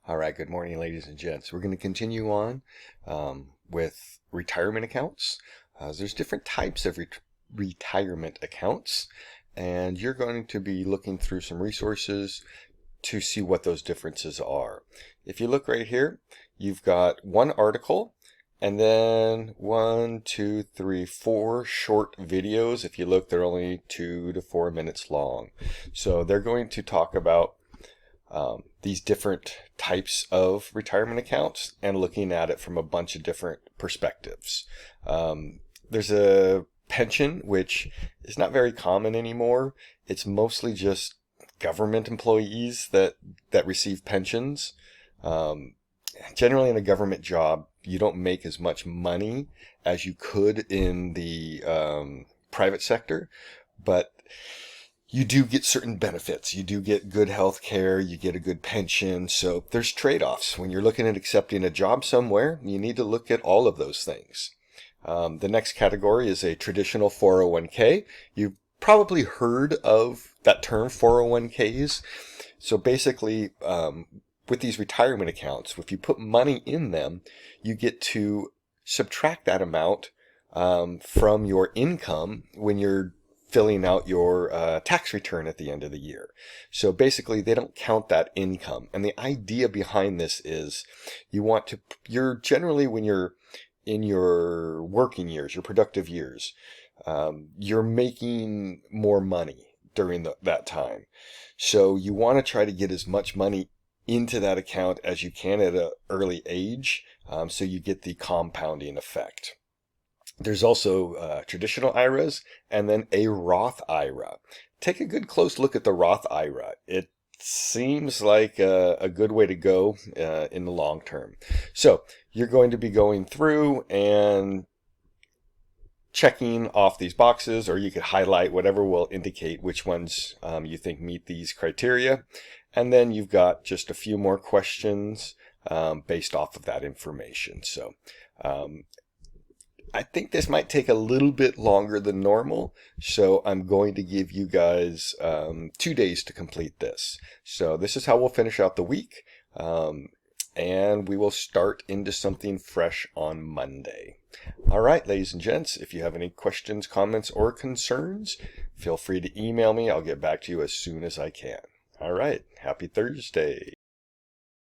All right, good morning, ladies and gents. We're going to continue on with retirement accounts. There's different types of retirement accounts, and you're going to be looking through some resources to see what those differences are. If you look right here, you've got one article and then 4 short videos. If you look, they're only 2 to 4 minutes long. So they're going to talk about these different types of retirement accounts and looking at it from a bunch of different perspectives. There's a pension, which is not very common anymore. It's mostly just government employees that receive pensions. Generally, in a government job, you don't make as much money as you could in the private sector, but you do get certain benefits. You do get good health care, you get a good pension. So there's trade-offs. When you're looking at accepting a job somewhere, you need to look at all of those things. The next category is a traditional 401k. You've probably heard of that term, 401ks. So basically, with these retirement accounts, if you put money in them, you get to subtract that amount from your income when you're filling out your tax return at the end of the year. So basically, they don't count that income. And the idea behind this is you're generally, when you're in your working years, your productive years, you're making more money during that time. So you want to try to get as much money into that account as you can at an early age, so you get the compounding effect. There's also traditional IRAs and then a Roth IRA. Take a good close look at the Roth IRA. It seems like a good way to go in the long term. So you're going to be going through and checking off these boxes, or you could highlight whatever will indicate which ones you think meet these criteria. And then you've got just a few more questions based off of that information. So I think this might take a little bit longer than normal, so I'm going to give you guys 2 days to complete this. So this is how we'll finish out the week, and we will start into something fresh on Monday. All right, ladies and gents, if you have any questions, comments, or concerns, feel free to email me. I'll get back to you as soon as I can. All right, happy Thursday.